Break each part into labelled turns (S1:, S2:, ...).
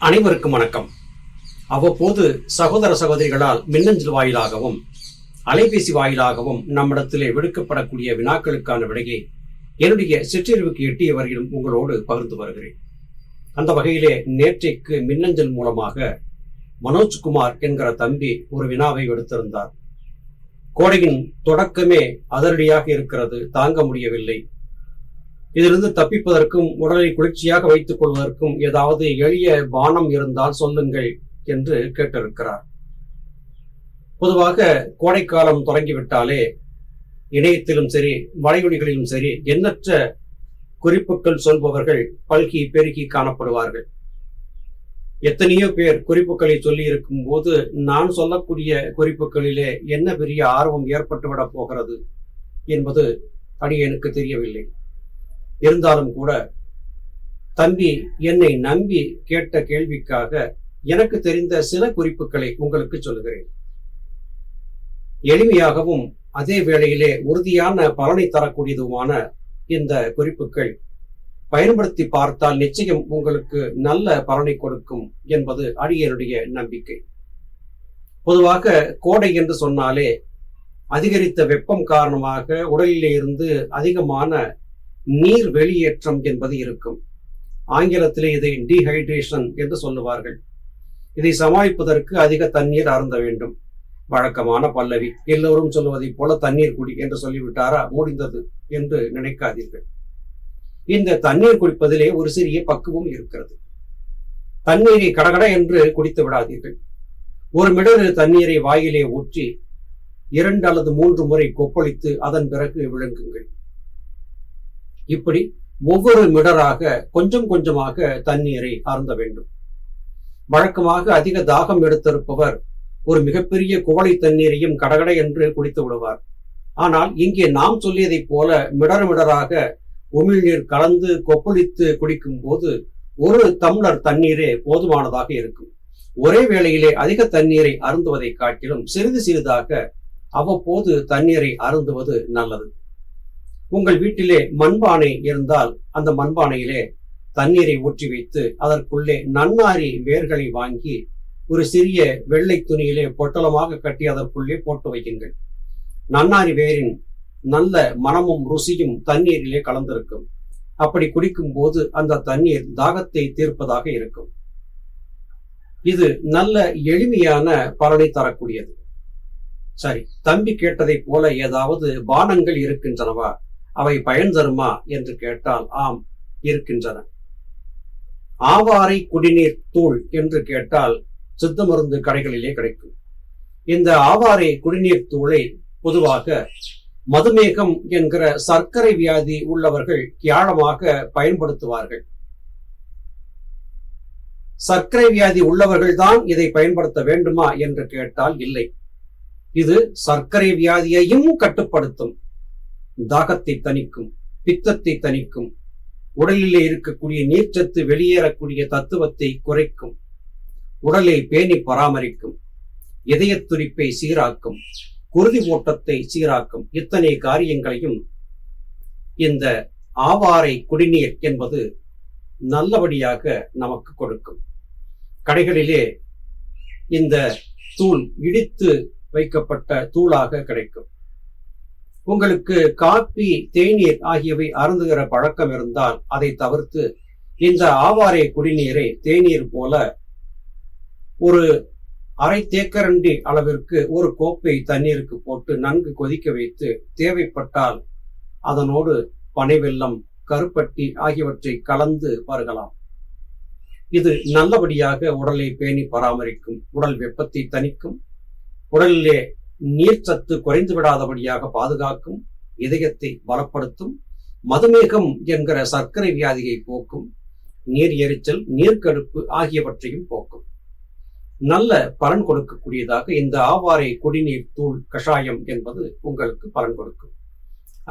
S1: அனைவருக்கும் வணக்கம். அவ்வப்போது சகோதர சகோதரிகளால் மின்னஞ்சல் வாயிலாகவும் அலைபேசி வாயிலாகவும் நம்மிடத்திலே விடுக்கப்படக்கூடிய வினாக்களுக்கான விடையை என்னுடைய சிற்றறிவுக்கு எட்டிய வரையிலும் உங்களோடு பகிர்ந்து வருகிறேன். அந்த வகையிலே நேற்றைக்கு மின்னஞ்சல் மூலமாக மனோஜ்குமார் என்கிற தம்பி ஒரு வினாவை எடுத்திருந்தார். கோடையின் தொடக்கமே அதிரடியாக இருக்கிறது, தாங்க முடியவில்லை. இதிலிருந்து தப்பிப்பதற்கும் உடலை குளிர்ச்சியாக வைத்துக் கொள்வதற்கும் ஏதாவது எளிய பானம் இருந்தால் சொல்லுங்கள் என்று கேட்டிருக்கிறார். பொதுவாக கோடைக்காலம் தொடங்கிவிட்டாலே இணையத்திலும் சரி வலையொலிகளிலும் சரி எண்ணற்ற குறிப்புகள் சொல்பவர்கள் பல்கி பெருகி காணப்படுவார்கள். எத்தனையோ பேர் குறிப்புகளை சொல்லி இருக்கும் போது நான் சொல்லக்கூடிய குறிப்புகளிலே என்ன பெரிய ஆர்வம் ஏற்பட்டுவிடப் போகிறது என்பது அடியேனுக்கு தெரியவில்லை. இருந்தாலும் கூட தம்பி என்னை நம்பி கேட்ட கேள்விக்காக எனக்கு தெரிந்த சில குறிப்புகளை உங்களுக்கு சொல்லுகிறேன். எளிமையாகவும் அதே வேளையிலே உறுதியான பலனை தரக்கூடியதுமான இந்த குறிப்புகள் பயன்படுத்தி பார்த்தால் நிச்சயம் உங்களுக்கு நல்ல பலனை கொடுக்கும் என்பது அடியனுடைய நம்பிக்கை. பொதுவாக கோடை என்று சொன்னாலே அதிகரித்த வெப்பம் காரணமாக உடலிலே இருந்து அதிகமான நீர் வெளியேற்றம் என்பது இருக்கும். ஆங்கிலத்திலே இதை டீஹைட்ரேஷன் என்று சொல்லுவார்கள். இதை சமாளிப்பதற்கு அதிக தண்ணீர் அருந்த வேண்டும். வழக்கமான பல்லவி, எல்லோரும் சொல்லுவதை போல தண்ணீர் குடி என்று சொல்லிவிட்டாரா முடிந்தது என்று நினைக்காதீர்கள். இந்த தண்ணீர் குடிப்பதிலே ஒரு சிறிய பக்குவம் இருக்கிறது. தண்ணீரை கடகட என்று குடித்து விடாதீர்கள். ஒரு மிடரு தண்ணீரை வாயிலே ஊற்றி 2 அல்லது 3 முறை கொப்பளித்து அதன் பிறகு விழுங்குங்கள். இப்படி ஒவ்வொரு மிடராக கொஞ்சம் கொஞ்சமாக தண்ணீரை அருந்த வேண்டும். வழக்கமாக அதிக தாகம் எடுத்திருப்பவர் ஒரு மிகப்பெரிய குவளை தண்ணீரையும் கடகட என்று குடித்து விடுவார். ஆனால் இங்கே நாம் சொல்லியதைப் போல மிடராக உமிழ்நீர் கலந்து கொப்பளித்து குடிக்கும் போது 1 டம்ளர் தண்ணீரே போதுமானதாக இருக்கும். ஒரே வேளையிலே அதிக தண்ணீரை அருந்துவதை காட்டிலும் சிறிது சிறிதாக அவ்வப்போது தண்ணீரை அருந்துவது நல்லது. உங்கள் வீட்டிலே மண்பானை இருந்தால் அந்த மண்பானையிலே தண்ணீரை ஊற்றி வைத்து அதற்குள்ளே நன்னாரி வேர்களை வாங்கி ஒரு சிறிய வெள்ளை துணியிலே பொட்டலமாக கட்டி அதற்குள்ளே போட்டு வையுங்கள். நன்னாரி வேரின் நல்ல மனமும் ருசியும் தண்ணீரிலே கலந்திருக்கும். அப்படி குடிக்கும் போது அந்த தண்ணீர் தாகத்தை தீர்ப்பதாக இருக்கும். இது நல்ல எளிமையான பலனை தரக்கூடியது. சரி, தம்பி கேட்டதை போல ஏதாவது பானங்கள் இருக்கின்றனவா, அவை பயன் தருமா என்று கேட்டால் ஆம், இருக்கின்றன. ஆவாரை குடிநீர் தூள் என்று கேட்டால் சித்த மருந்து கடைகளிலே கிடைக்கும். இந்த ஆவாரை குடிநீர் தூளை பொதுவாக மதுமேகம் என்கிற சர்க்கரை வியாதி உள்ளவர்கள் ஏராளமாக பயன்படுத்துவார்கள். சர்க்கரை வியாதி உள்ளவர்கள் தான் இதை பயன்படுத்த வேண்டுமா என்று கேட்டால் இல்லை. இது சர்க்கரை வியாதியையும் கட்டுப்படுத்தும், தாகத்தை தணிக்கும், பித்தத்தை தணிக்கும், உடலிலே இருக்கக்கூடிய நீர்ச்சத்து வெளியேறக்கூடிய தத்துவத்தை குறைக்கும், உடலை பேணி பராமரிக்கும், இதய துடிப்பை சீராக்கும், குருதி ஓட்டத்தை சீராக்கும். இத்தனை காரியங்களையும் இந்த ஆவாரை குடிநீர் என்பது நல்லபடியாக நமக்கு கொடுக்கும். கடைகளிலே இந்த தூள் இடித்து வைக்கப்பட்ட தூளாக கிடைக்கும். உங்களுக்கு காப்பி, தேநீர் ஆகியவை அருந்துகிற பழக்கம் இருந்தால் அதை தவிர்த்து இந்த ஆவாரை குடிநீரை தேநீர் போல ஒரு அரை தேக்கரண்டி அளவிற்கு ஒரு கோப்பை தண்ணீருக்கு போட்டு நன்கு கொதிக்க வைத்து தேவைப்பட்டால் அதனோடு பனை வெல்லம், கருப்பட்டி ஆகியவற்றை கலந்து பருகலாம். இது நல்லபடியாக உடலை பேணி பராமரிக்கும், உடல் வெப்பத்தை தணிக்கும், உடலிலே நீர்ச்சத்து குறைந்து விடாதபடியாக பாதுகாக்கும், இதயத்தை பலப்படுத்தும், மதுமேகம் என்கிற சர்க்கரை வியாதியை போக்கும், நீர் எரிச்சல், நீர்க்கடுப்பு ஆகியவற்றையும் போக்கும். நல்ல பலன் கொடுக்கக்கூடியதாக இந்த ஆவாரை குடிநீர் தூள் கஷாயம் என்பது உங்களுக்கு பலன் கொடுக்கும்.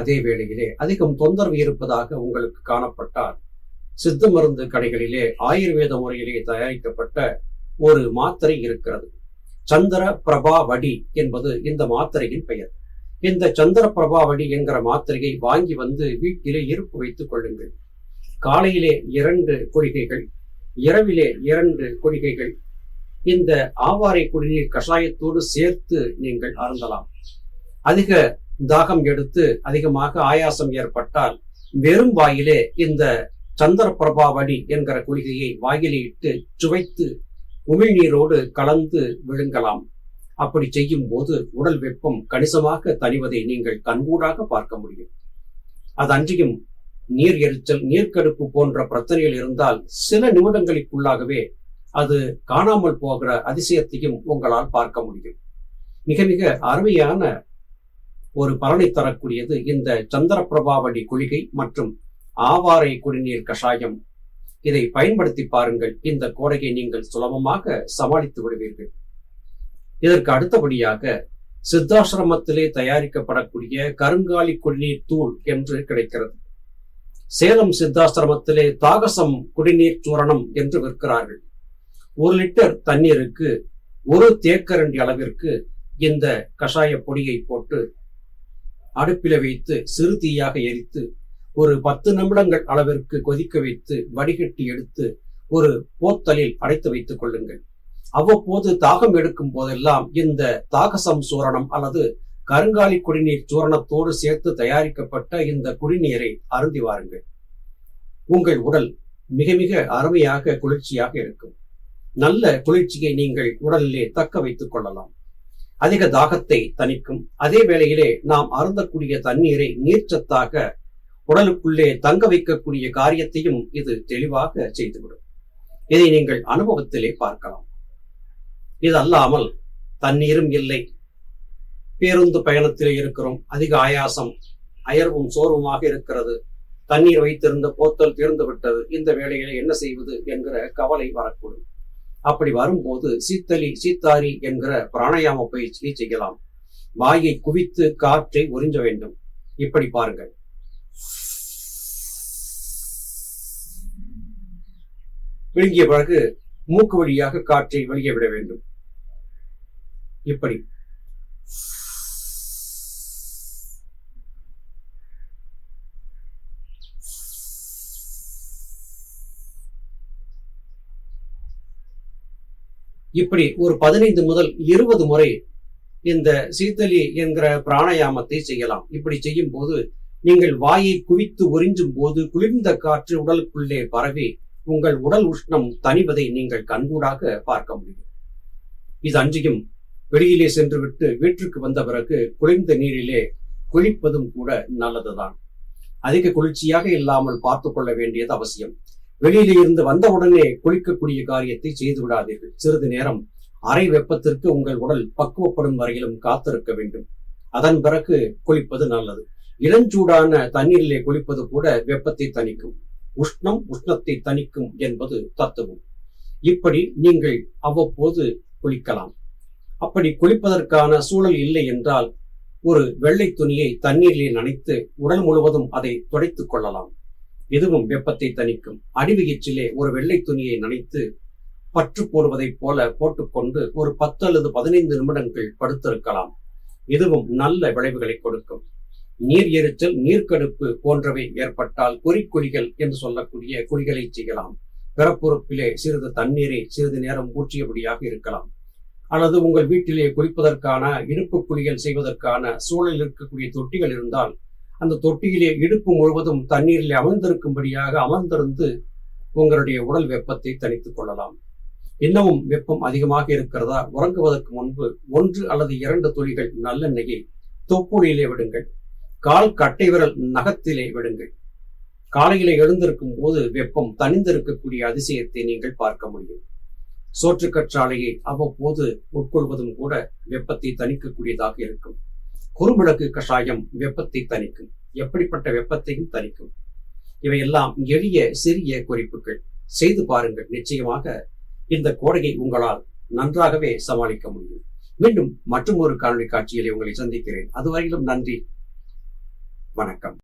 S1: அதே வேளையிலே அதிகம் தொந்தரவு இருப்பதாக உங்களுக்கு காணப்பட்டால் சித்த மருந்து கடைகளிலே ஆயுர்வேத முறையிலே தயாரிக்கப்பட்ட ஒரு மாத்திரை இருக்கிறது. சந்திர பிரபா வடி என்பது இந்த மாத்திரையின் பெயர். இந்த சந்திர பிரபா வடி என்கிற மாத்திரையை வாங்கி வந்து வீட்டிலே இருப்பு வைத்துக் கொள்ளுங்கள். காலையிலே 2 குடிகைகள், இரவிலே 2 குடிகைகள் இந்த ஆவாரை குடிநீர் கஷாயத்தோடு சேர்த்து நீங்கள் அருந்தலாம். அதிக தாகம் எடுத்து அதிகமாக ஆயாசம் ஏற்பட்டால் வெறும் வாயிலே இந்த சந்திர பிரபாவடி என்கிற குளிகையை வாயிலே இட்டு சுவைத்து உமிழ்நீரோடு கலந்து விழுங்கலாம். அப்படி செய்யும் போது உடல் வெப்பம் கணிசமாக தணிவதை நீங்கள் கண்கூடாக பார்க்க முடியும். அது அன்றியும் நீர் எரிச்சல், நீர்க்கடுப்பு போன்ற பிரச்சனைகள் இருந்தால் சில நிமிடங்களுக்குள்ளாகவே அது காணாமல் போகிற அதிசயத்தையும் உங்களால் பார்க்க முடியும். மிக மிக அருமையான ஒரு பலனை தரக்கூடியது இந்த சந்திர பிரபாவடி குளிகை மற்றும் ஆவாரை குடிநீர் கஷாயம். இதை பயன்படுத்தி பாருங்கள். இந்த கோடையை நீங்கள் சுலபமாக சமாளித்து விடுவீர்கள். இதற்கு அடுத்தபடியாக சித்தாசிரமத்திலே தயாரிக்கப்படக்கூடிய கருங்காலி குடிநீர் தூள் என்று கிடைக்கிறது. சேலம் சித்தாசிரமத்திலே தாகசம் குடிநீர் சூரணம் என்று விற்கிறார்கள். 1 லிட்டர் தண்ணீருக்கு 1 தேக்கரண்டி அளவிற்கு இந்த கஷாய பொடியை போட்டு அடுப்பில வைத்து சிறு தீயாக எரித்து ஒரு 10 நிமிடங்கள் அளவிற்கு கொதிக்க வைத்து வடிகட்டி எடுத்து ஒரு போத்தலில் அடைத்து வைத்துக் கொள்ளுங்கள். அவ்வப்போது தாகம் எடுக்கும் போதெல்லாம் இந்த தாகசம் சூரணம் அல்லது கருங்காலி குடிநீர் சூரணத்தோடு சேர்த்து தயாரிக்கப்பட்ட இந்த குடிநீரை அருந்தி வாருங்கள். உங்கள் உடல் மிக மிக அருமையாக குளிர்ச்சியாக இருக்கும். நல்ல குளிர்ச்சியை நீங்கள் உடலிலே தக்க வைத்துக் கொள்ளலாம். அதிக தாகத்தை தணிக்கும். அதே வேளையிலே நாம் அருந்தக்கூடிய தண்ணீரை நீர்ச்சத்தாக உடலுக்குள்ளே தங்க வைக்கக்கூடிய காரியத்தையும் இது தெளிவாக செய்துவிடும். இதை நீங்கள் அனுபவத்திலே பார்க்கலாம். இது அல்லாமல் தண்ணீரும் இல்லை, பேருந்து பயணத்திலே இருக்கிறோம், அதிக ஆயாசம், அயர்வும் சோர்வுமாக இருக்கிறது, தண்ணீர் வைத்திருந்த போத்தல் தீர்ந்து விட்டது, இந்த வேளையிலே என்ன செய்வது என்கிற கவலை வரக்கூடும். அப்படி வரும்போது சீத்தாரி என்கிற பிராணாயாம பயிற்சியை செய்யலாம். வாயை குவித்து காற்றை உறிஞ்ச வேண்டும். இப்படி பாருங்கள். விழுங்கிய பிறகு மூக்கு வழியாக காற்றை வெளியே விட வேண்டும். இப்படி இப்படி ஒரு 15 முதல் 20 முறை இந்த சீத்தலி என்கிற பிராணாயாமத்தை செய்யலாம். இப்படி செய்யும் போது நீங்கள் வாயை குவித்து உறிஞ்சும் போது குளிர்ந்த காற்று உடலுக்குள்ளே பரவி உங்கள் உடல் உஷ்ணம் தணிவதை நீங்கள் கண்கூடாக பார்க்க முடியும். இது அன்றியும் வெளியிலே சென்று விட்டு வீட்டிற்கு வந்த பிறகு குளிர்ந்த நீரிலே குளிப்பதும் கூட நல்லதுதான். அதிக குளிர்ச்சியாக இல்லாமல் பார்த்து கொள்ள வேண்டியது அவசியம். வெளியிலே இருந்து வந்தவுடனே குளிக்கக்கூடிய காரியத்தை செய்து விடாதீர்கள். சிறிது நேரம் அரை வெப்பத்திற்கு உங்கள் உடல் பக்குவப்படும் வரையிலும் காத்திருக்க வேண்டும். அதன் பிறகு குளிப்பது நல்லது. இளஞ்சூடான தண்ணீரிலே குளிப்பது கூட வெப்பத்தை தணிக்கும். உஷ்ணத்தை தணிக்கும் என்பது தத்துவம். இப்படி நீங்கள் அவ்வப்போது குளிக்கலாம். அப்படி குளிப்பதற்கான சூழல் இல்லை என்றால் ஒரு வெள்ளை துணியை தண்ணீரிலே நனைத்து உடல் முழுவதும் அதை துடைத்துக் கொள்ளலாம். இதுவும் வெப்பத்தை தணிக்கும். அடிவயிற்றிலே ஒரு வெள்ளை துணியை நனைத்து பற்று போடுவதைப் போல போட்டுக்கொண்டு ஒரு 10 அல்லது 15 நிமிடங்கள் படுத்திருக்கலாம். இதுவும் நல்ல விளைவுகளை கொடுக்கும். நீர் எரிச்சல், நீர்க்கடுப்பு போன்றவை ஏற்பட்டால் குறிக்குழிகள் என்று சொல்லக்கூடிய குழிகளை செய்யலாம். பிறப்புறுப்பிலே சிறிது தண்ணீரை சிறிது நேரம் ஊற்றியபடியாக இருக்கலாம். அல்லது உங்கள் வீட்டிலே குளிப்பதற்கான இடுப்பு குழிகள் செய்வதற்கான சூழலில் இருக்கக்கூடிய தொட்டிகள் இருந்தால் அந்த தொட்டியிலே இடுப்பு முழுவதும் தண்ணீரிலே அமர்ந்திருக்கும்படியாக அமர்ந்திருந்து உங்களுடைய உடல் வெப்பத்தை தணித்துக் கொள்ளலாம். இன்னமும் வெப்பம் அதிகமாக இருக்கிறதா, உறங்குவதற்கு முன்பு 1 அல்லது 2 துளிகள் நல்லெண்ணெயை தொப்புளிலே விடுங்கள். கால் கட்டை விரல் நகத்திலே விடுங்கள். காலையிலே எழுந்திருக்கும் போது வெப்பம் தணிந்திருக்கக்கூடிய அதிசயத்தை நீங்கள் பார்க்க முடியும். சோற்றுக்கற்றாழையை அவ்வப்போது உட்கொள்வதும் கூட வெப்பத்தை தணிக்கக்கூடியதாக இருக்கும். குறுமிளகு கஷாயம் வெப்பத்தை தணிக்கும். எப்படிப்பட்ட வெப்பத்தையும் தணிக்கும். இவையெல்லாம் எளிய சிறிய குறிப்புகள். செய்து பாருங்கள். நிச்சயமாக இந்த கோடையை உங்களால் நன்றாகவே சமாளிக்க முடியும். மீண்டும் மற்றும் ஒரு காணொளி காட்சியிலே உங்களை சந்திக்கிறேன். அதுவரையிலும் நன்றி, வணக்கம்.